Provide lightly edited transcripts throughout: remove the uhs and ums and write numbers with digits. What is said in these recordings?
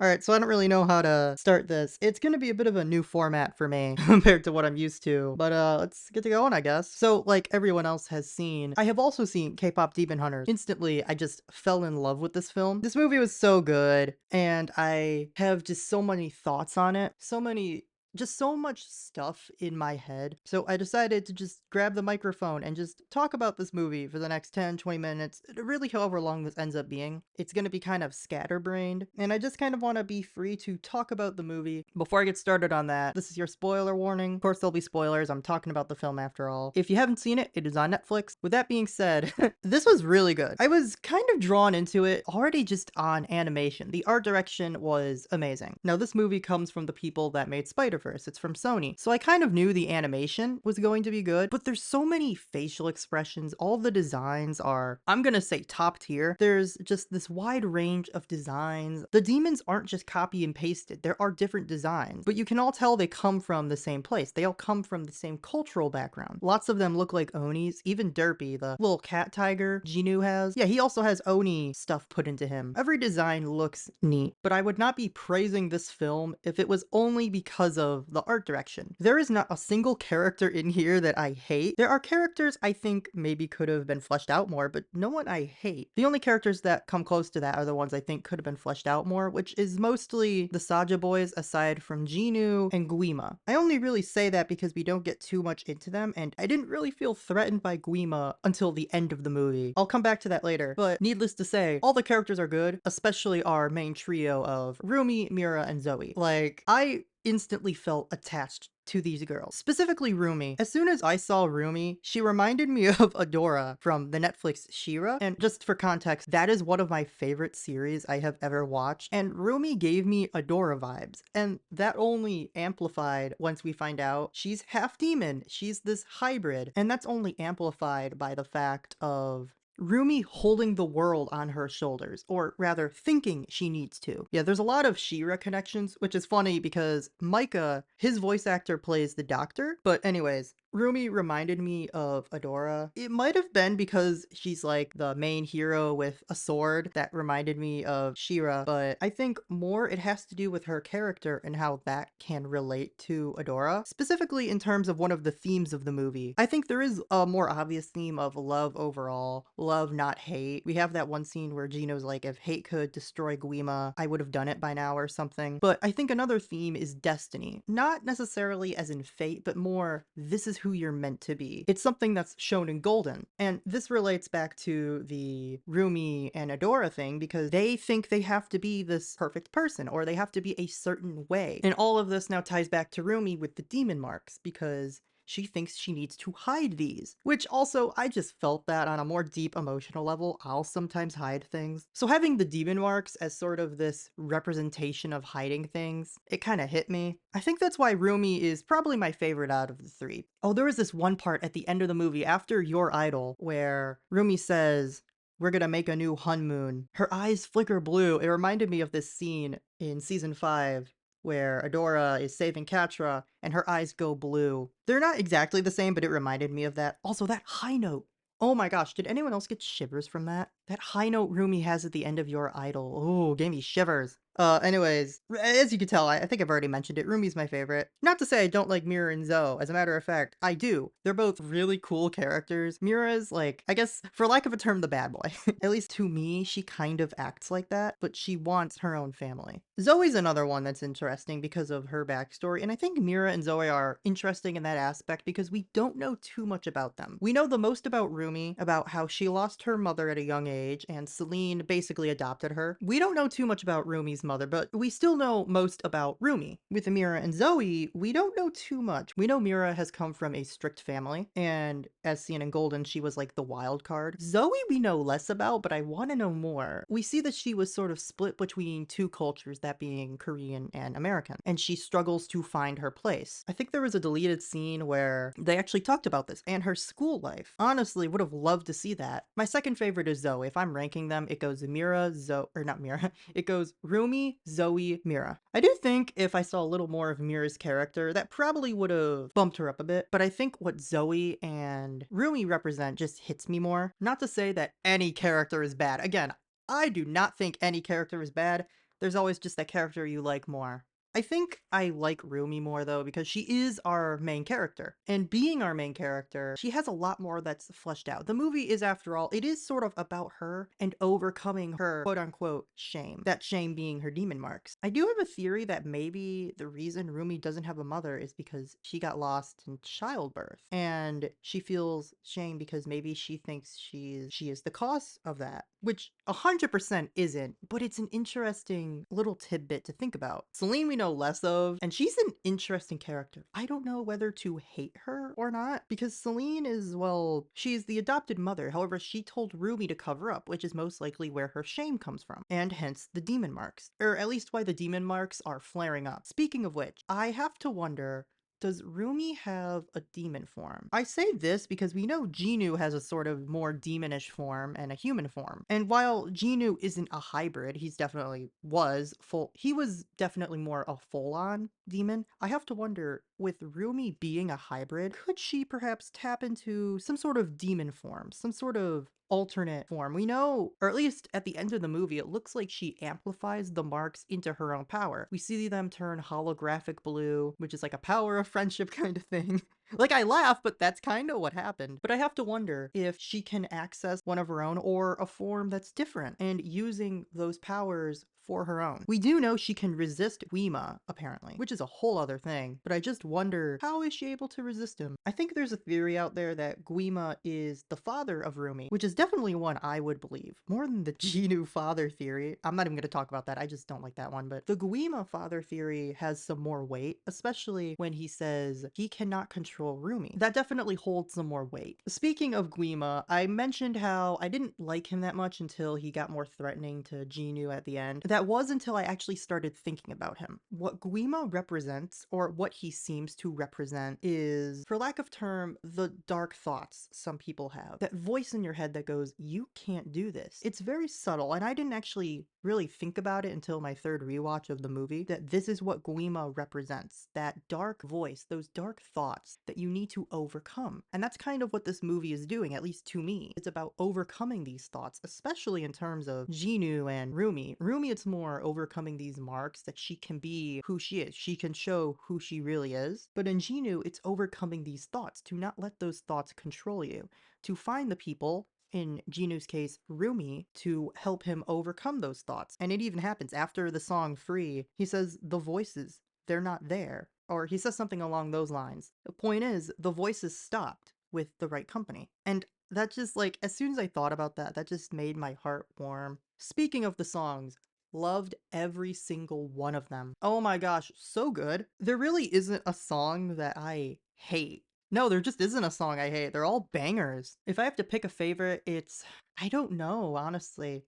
Alright, so I don't really know how to start this. It's gonna be a bit of a new format for me compared to what I'm used to, but let's get to going, I guess. So, like everyone else has seen, I have also seen K-pop Demon Hunters. Instantly, I just fell in love with this film. This movie was so good, and I have just so many thoughts on it. Just so much stuff in my head. So I decided to just grab the microphone and just talk about this movie for the next 10, 20 minutes, really however long this ends up being. It's gonna be kind of scatterbrained, and I just kind of want to be free to talk about the movie. Before I get started on that, this is your spoiler warning. Of course, there'll be spoilers. I'm talking about the film after all. If you haven't seen it, it is on Netflix. With that being said, this was really good. I was kind of drawn into it already just on animation. The art direction was amazing. Now, this movie comes from the people that made Spider-Verse. It's from Sony. So I kind of knew the animation was going to be good, but there's so many facial expressions. All the designs are, I'm gonna say, top tier. There's just this wide range of designs. The demons aren't just copy and pasted. There are different designs, but you can all tell they come from the same place. They all come from the same cultural background. Lots of them look like Onis. Even Derpy, the little cat tiger Jinu has. Yeah, he also has Oni stuff put into him. Every design looks neat, but I would not be praising this film if it was only because of the art direction. There is not a single character in here that I hate. There are characters I think maybe could have been fleshed out more, but no one I hate. The only characters that come close to that are the ones I think could have been fleshed out more, which is mostly the Saja boys aside from Jinu and Guima. I only really say that because we don't get too much into them, and I didn't really feel threatened by Guima until the end of the movie. I'll come back to that later, but needless to say, all the characters are good, especially our main trio of Rumi, Mira, and Zoe. Like, I instantly felt attached to these girls. Specifically Rumi. As soon as I saw Rumi, she reminded me of Adora from the Netflix She-Ra. And just for context, that is one of my favorite series I have ever watched. And Rumi gave me Adora vibes. And that only amplified once we find out she's half demon. She's this hybrid. And that's only amplified by the fact of Rumi holding the world on her shoulders, or rather thinking she needs to. Yeah, there's a lot of She-Ra connections, which is funny because Micah, his voice actor plays the doctor, but anyways, Rumi reminded me of Adora. It might have been because she's like the main hero with a sword that reminded me of She-Ra, but I think more it has to do with her character and how that can relate to Adora, specifically in terms of one of the themes of the movie. I think there is a more obvious theme of love overall, love not hate. We have that one scene where Gino's like, if hate could destroy Guima, I would have done it by now or something. But I think another theme is destiny. Not necessarily as in fate, but more, this is who you're meant to be. It's something that's shown in Golden. And this relates back to the Rumi and Adora thing because they think they have to be this perfect person or they have to be a certain way. And all of this now ties back to Rumi with the demon marks because she thinks she needs to hide these. Which also, I just felt that on a more deep emotional level, I'll sometimes hide things. So having the demon marks as sort of this representation of hiding things, it kind of hit me. I think that's why Rumi is probably my favorite out of the three. Oh, there was this one part at the end of the movie after Your Idol where Rumi says, we're gonna make a new Hun Moon. Her eyes flicker blue. It reminded me of this scene in season 5 where Adora is saving Catra and her eyes go blue. They're not exactly the same, but it reminded me of that. Also, that high note. Oh my gosh, did anyone else get shivers from that? That high note Rumi has at the end of Your Idol. Ooh, gave me shivers. Anyways, as you can tell, I think I've already mentioned it, Rumi's my favorite. Not to say I don't like Mira and Zoe, as a matter of fact, I do. They're both really cool characters. Mira's like, I guess, for lack of a term, the bad boy. At least to me, she kind of acts like that, but she wants her own family. Zoe's another one that's interesting because of her backstory, and I think Mira and Zoe are interesting in that aspect because we don't know too much about them. We know the most about Rumi, about how she lost her mother at a young age, and Celine basically adopted her. We don't know too much about Rumi's mother, but we still know most about Rumi. With Mira and Zoe, we don't know too much. We know Mira has come from a strict family, and as seen in Golden, she was like the wild card. Zoe we know less about, but I want to know more. We see that she was sort of split between two cultures, that being Korean and American, and she struggles to find her place. I think there was a deleted scene where they actually talked about this and her school life. Honestly, would have loved to see that. My second favorite is Zoe. If I'm ranking them, it goes Mira, Zoe, or not Mira, it goes Rumi, Zoe, Mira. I do think if I saw a little more of Mira's character, that probably would have bumped her up a bit, but I think what Zoe and Rumi represent just hits me more. Not to say that any character is bad. Again, I do not think any character is bad. there's always just that character you like more. I think I like Rumi more though because she is our main character. And being our main character, she has a lot more that's fleshed out. The movie is, after all, it is sort of about her and overcoming her quote unquote shame. That shame being her demon marks. I do have a theory that maybe the reason Rumi doesn't have a mother is because she got lost in childbirth. And she feels shame because maybe she thinks she is the cause of that. Which 100% isn't, but it's an interesting little tidbit to think about. Celine we know less of, and she's an interesting character. I don't know whether to hate her or not, because Celine is, well, she's the adopted mother. However, she told Ruby to cover up, which is most likely where her shame comes from, and hence the demon marks. Or at least why the demon marks are flaring up. Speaking of which, I have to wonder, does Rumi have a demon form? I say this because we know Genu has a sort of more demonish form and a human form. And while Genu isn't a hybrid, he was definitely more a full-on demon. I have to wonder, with Rumi being a hybrid, could she perhaps tap into some sort of demon form, some sort of alternate form? We know, or at least at the end of the movie, it looks like she amplifies the marks into her own power. We see them turn holographic blue, which is like a power of friendship kind of thing. Like, I laugh, but that's kind of what happened. But I have to wonder if she can access one of her own or a form that's different and using those powers for her own. We do know she can resist Guima, apparently, which is a whole other thing, but I just wonder, how is she able to resist him? I think there's a theory out there that Guima is the father of Rumi, which is definitely one I would believe. More than the Genu father theory. I'm not even going to talk about that, I just don't like that one, but the Guima father theory has some more weight, especially when he says he cannot control Rumi. That definitely holds some more weight. Speaking of Guima, I mentioned how I didn't like him that much until he got more threatening to Genu at the end. That was until I actually started thinking about him. What Guima represents, or what he seems to represent, is, for lack of term, the dark thoughts some people have. That voice in your head that goes, you can't do this. It's very subtle, and I didn't actually really think about it until my third rewatch of the movie, that this is what Guima represents. That dark voice, those dark thoughts that you need to overcome. And that's kind of what this movie is doing, at least to me. It's about overcoming these thoughts, especially in terms of Genu and Rumi. Rumi, it's more overcoming these marks that she can be who she is. She can show who she really is. But in Genu, it's overcoming these thoughts, to not let those thoughts control you, to find the people, in Genu's case, Rumi, to help him overcome those thoughts. And it even happens after the song Free. He says, the voices, they're not there. Or he says something along those lines. The point is, the voices stopped with the right company. And that just, like, as soon as I thought about that, that just made my heart warm. Speaking of the songs, loved every single one of them. Oh my gosh, so good. There really isn't a song that I hate. No, there just isn't a song I hate. They're all bangers. If I have to pick a favorite, I don't know, honestly.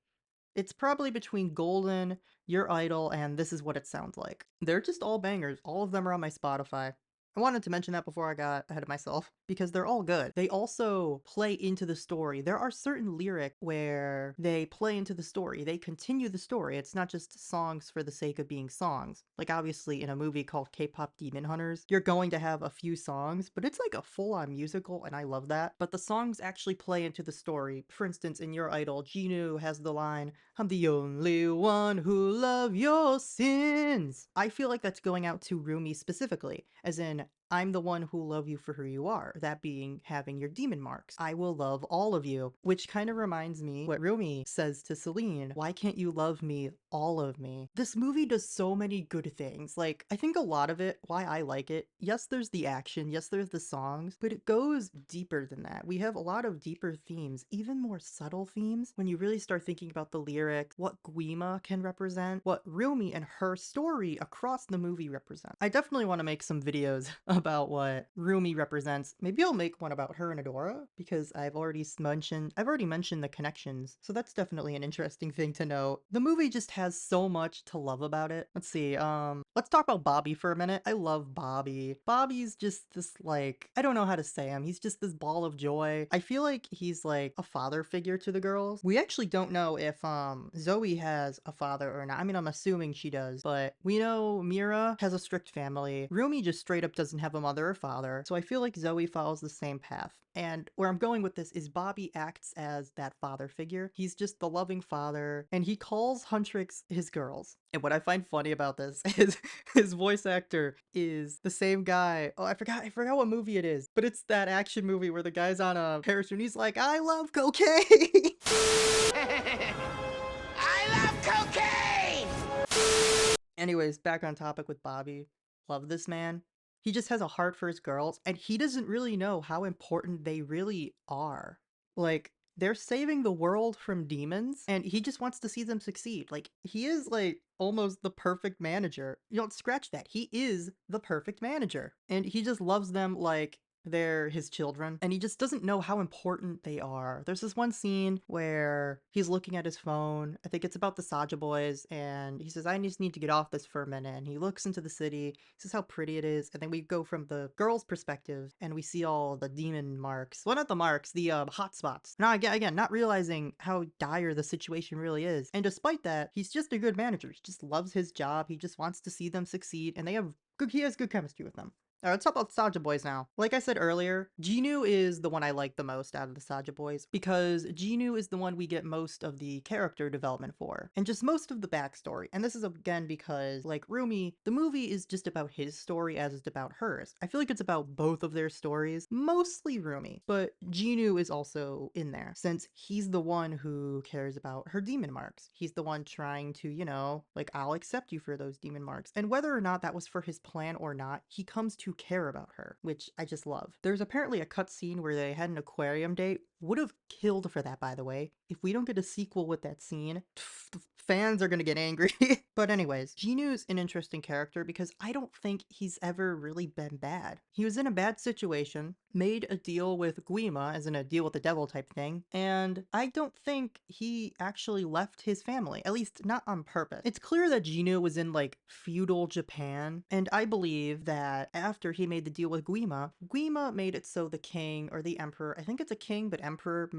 It's probably between Golden, Your Idol, and This Is What It Sounds Like. They're just all bangers. All of them are on my Spotify. I wanted to mention that before I got ahead of myself, because they're all good. They also play into the story. There are certain lyrics where they play into the story. They continue the story. It's not just songs for the sake of being songs. Like, obviously, in a movie called Kpop Demon Hunters, you're going to have a few songs, but it's like a full-on musical, and I love that. But the songs actually play into the story. For instance, in Your Idol, Genu has the line, I'm the only one who love your sins. I feel like that's going out to Rumi specifically, as in, I'm the one who'll love you for who you are, that being having your demon marks. I will love all of you, which kind of reminds me what Rumi says to Celine, why can't you love me, all of me? This movie does so many good things. Like, I think a lot of it, why I like it, yes, there's the action, yes, there's the songs, but it goes deeper than that. We have a lot of deeper themes, even more subtle themes, when you really start thinking about the lyric, what Guima can represent, what Rumi and her story across the movie represent. I definitely want to make some videos about what Rumi represents. Maybe I'll make one about her and Adora, because I've already mentioned the connections, so that's definitely an interesting thing to know. The movie just has so much to love about it. Let's see, Let's talk about Bobby for a minute. I love Bobby. Bobby's just this, like, I don't know how to say him. He's just this ball of joy. I feel like he's like a father figure to the girls. We actually don't know if Zoe has a father or not. I mean, I'm assuming she does, but we know Mira has a strict family. Rumi just straight up doesn't have a mother or father. So I feel like Zoe follows the same path. And where I'm going with this is Bobby acts as that father figure. He's just the loving father, and he calls Huntrix his girls. And what I find funny about this is his voice actor is the same guy. Oh, I forgot what movie it is, but it's that action movie where the guy's on a parachute and he's like, I love cocaine. I love cocaine! Anyways, back on topic with Bobby. Love this man. He just has a heart for his girls, and he doesn't really know how important they really are. Like, they're saving the world from demons, and he just wants to see them succeed. Like, he is, like, almost the perfect manager. You don't scratch that. He is the perfect manager. And he just loves them like they're his children, and he just doesn't know how important they are. There's this one scene where he's looking at his phone. I think it's about the Saja boys, and he says, I just need to get off this for a minute. And he looks into the city, he says how pretty it is, and then we go from the girl's perspective, and we see all the demon marks. Well, not the marks, the hot spots. Now, again, not realizing how dire the situation really is. And despite that, he's just a good manager. He just loves his job. He just wants to see them succeed, and he has good chemistry with them. Alright, let's talk about Saja Boys now. Like I said earlier, Jinu is the one I like the most out of the Saja Boys, because Jinu is the one we get most of the character development for, and just most of the backstory. And this is again because, like Rumi, the movie is just about his story as it's about hers. I feel like it's about both of their stories, mostly Rumi, but Jinu is also in there, since he's the one who cares about her demon marks. He's the one trying to, like, I'll accept you for those demon marks. And whether or not that was for his plan or not, he comes to care about her, which I just love. There's apparently a cutscene where they had an aquarium date. Would have killed for that, by the way. If we don't get a sequel with that scene, the fans are gonna get angry. But anyways, Jinu's an interesting character because I don't think he's ever really been bad. He was in a bad situation, made a deal with Guima, as in a deal with the devil type thing, and I don't think he actually left his family, at least not on purpose. It's clear that Jinu was in, like, feudal Japan, and I believe that after he made the deal with Guima, Guima made it so the king or the emperor, I think it's a king, but emperor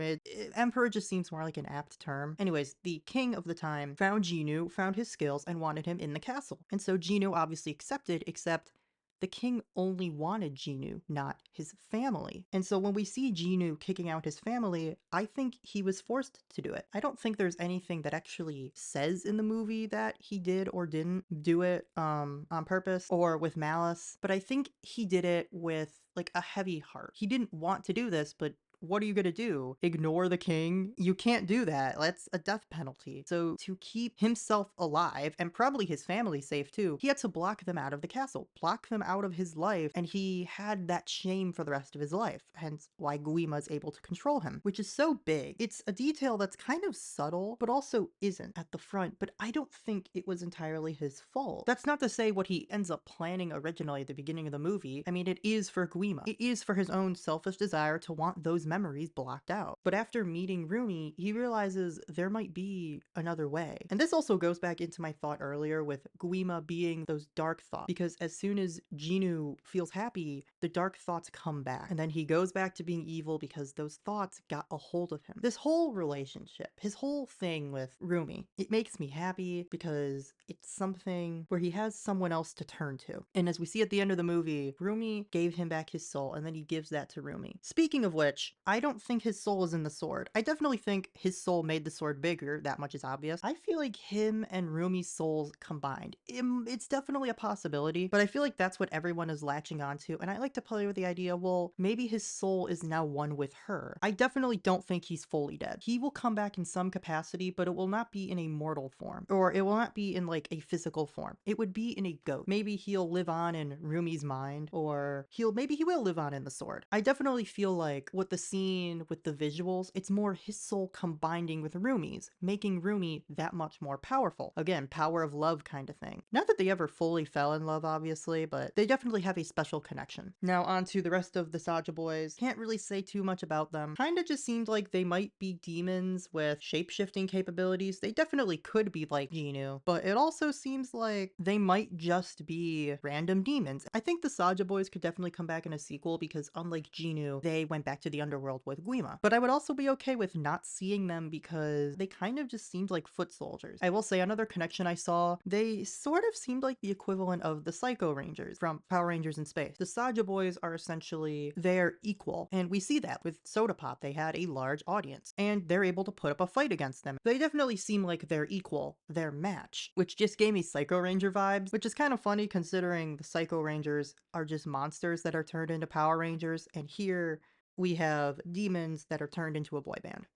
just seems more like an apt term. Anyways, the king of the time found Jinu, found his skills, and wanted him in the castle. And so Jinu obviously accepted, except the king only wanted Jinu, not his family. And so when we see Jinu kicking out his family, I think he was forced to do it. I don't think there's anything that actually says in the movie that he did or didn't do it on purpose or with malice, but I think he did it with, like, a heavy heart. He didn't want to do this, but what are you gonna do? Ignore the king? You can't do that. That's a death penalty. So to keep himself alive, and probably his family safe too, he had to block them out of the castle, block them out of his life, and he had that shame for the rest of his life, hence why Guima is able to control him, which is so big. It's a detail that's kind of subtle, but also isn't at the front, but I don't think it was entirely his fault. That's not to say what he ends up planning originally at the beginning of the movie. I mean, it is for Guima. It is for his own selfish desire to want those memories blocked out. But after meeting Rumi, he realizes there might be another way. And this also goes back into my thought earlier with Guima being those dark thoughts, because as soon as Jinu feels happy, the dark thoughts come back. And then he goes back to being evil because those thoughts got a hold of him. This whole relationship, his whole thing with Rumi, it makes me happy because it's something where he has someone else to turn to. And as we see at the end of the movie, Rumi gave him back his soul, and then he gives that to Rumi. Speaking of which, I don't think his soul is in the sword. I definitely think his soul made the sword bigger, that much is obvious. I feel like him and Rumi's souls combined. It's definitely a possibility, but I feel like that's what everyone is latching onto, and I like to play with the idea, well, maybe his soul is now one with her. I definitely don't think he's fully dead. He will come back in some capacity, but it will not be in a mortal form, or it will not be in, like, a physical form. It would be in a ghost. Maybe he'll live on in Rumi's mind, or maybe he will live on in the sword. I definitely feel like what the scene with the visuals, it's more his soul combining with Rumi's, making Rumi that much more powerful. Again, power of love kind of thing. Not that they ever fully fell in love, obviously, but they definitely have a special connection. Now on to the rest of the Saja boys. Can't really say too much about them. Kinda just seemed like they might be demons with shape-shifting capabilities. They definitely could be like Genu, but it also seems like they might just be random demons. I think the Saja boys could definitely come back in a sequel because unlike Genu, they went back to the underworld with Guima. But I would also be okay with not seeing them because they kind of just seemed like foot soldiers. I will say another connection I saw, they sort of seemed like the equivalent of the Psycho Rangers from Power Rangers in Space. The Saja boys are essentially their equal, and we see that with Soda Pop. They had a large audience, and they're able to put up a fight against them. They definitely seem like their equal, their match, which just gave me Psycho Ranger vibes, which is kind of funny considering the Psycho Rangers are just monsters that are turned into Power Rangers, and here we have demons that are turned into a boy band.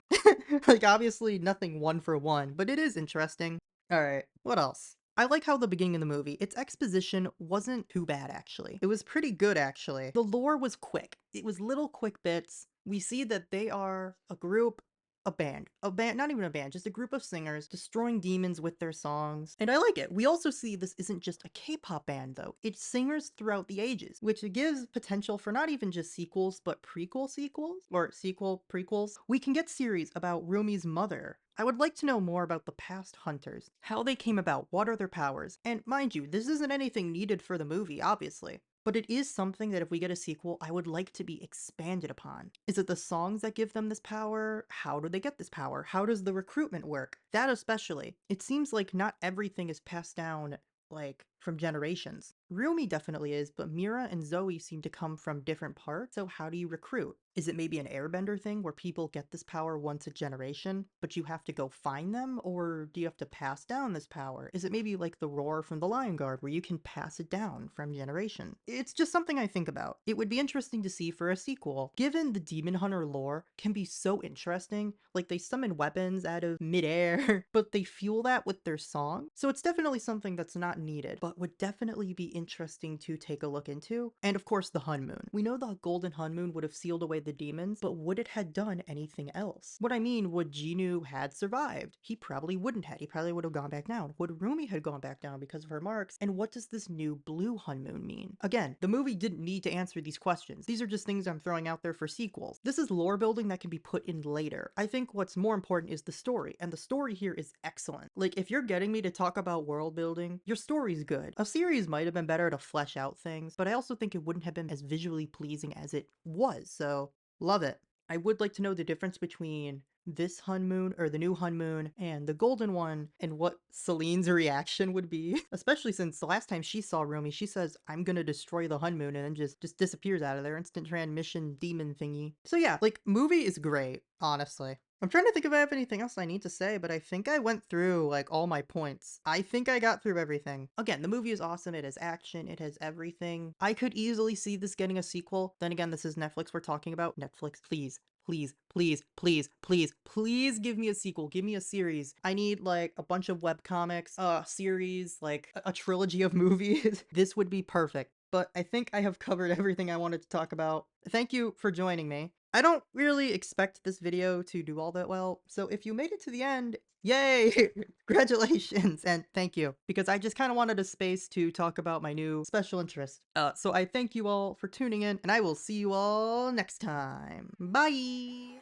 Like, obviously nothing one for one, but it is interesting. Alright, what else? I like how the beginning of the movie, its exposition wasn't too bad actually. It was pretty good actually. The lore was quick. It was little quick bits. We see that they are a group, a band, not even a band, just a group of singers destroying demons with their songs. And I like it. We also see this isn't just a K-pop band though. It's singers throughout the ages, which gives potential for not even just sequels, but prequel sequels or sequel prequels. We can get series about Rumi's mother. I would like to know more about the past hunters, how they came about, what are their powers, and mind you, this isn't anything needed for the movie, obviously. But it is something that if we get a sequel, I would like to be expanded upon. Is it the songs that give them this power? How do they get this power? How does the recruitment work? That especially. It seems like not everything is passed down, like, from generations. Rumi definitely is, but Mira and Zoe seem to come from different parts, so how do you recruit? Is it maybe an airbender thing where people get this power once a generation, but you have to go find them? Or do you have to pass down this power? Is it maybe like the roar from the Lion Guard where you can pass it down from generation? It's just something I think about. It would be interesting to see for a sequel. Given the Demon Hunter lore can be so interesting, like they summon weapons out of midair, but they fuel that with their song. So it's definitely something that's not needed, but would definitely be interesting to take a look into. And of course the Hun Moon. We know the Golden Hun Moon would have sealed away the demons, but would it had done anything else? What I mean, would Genu had survived? He probably wouldn't had. He probably would have gone back down. Would Rumi had gone back down because of her marks? And what does this new blue Hun Moon mean? Again, the movie didn't need to answer these questions. These are just things I'm throwing out there for sequels. This is lore building that can be put in later. I think what's more important is the story, and the story here is excellent. Like, if you're getting me to talk about world building, your story's good. A series might have been better to flesh out things, but I also think it wouldn't have been as visually pleasing as it was, so love it. I would like to know the difference between this Hun Moon, or the new Hun Moon, and the golden one, and what Celine's reaction would be. Especially since the last time she saw Rumi, she says, I'm gonna destroy the Hun Moon, and then just disappears out of there. Instant transmission demon thingy. So yeah, like, movie is great, honestly. I'm trying to think if I have anything else I need to say, but I think I went through, like, all my points. I think I got through everything. Again, the movie is awesome. It has action. It has everything. I could easily see this getting a sequel. Then again, this is Netflix we're talking about. Netflix, please. Please, please, please, please, please give me a sequel. Give me a series. I need like a bunch of webcomics, a series, like a trilogy of movies. This would be perfect. But I think I have covered everything I wanted to talk about. Thank you for joining me. I don't really expect this video to do all that well, so if you made it to the end, yay! Congratulations, and thank you, because I just kind of wanted a space to talk about my new special interest. So I thank you all for tuning in, and I will see you all next time. Bye!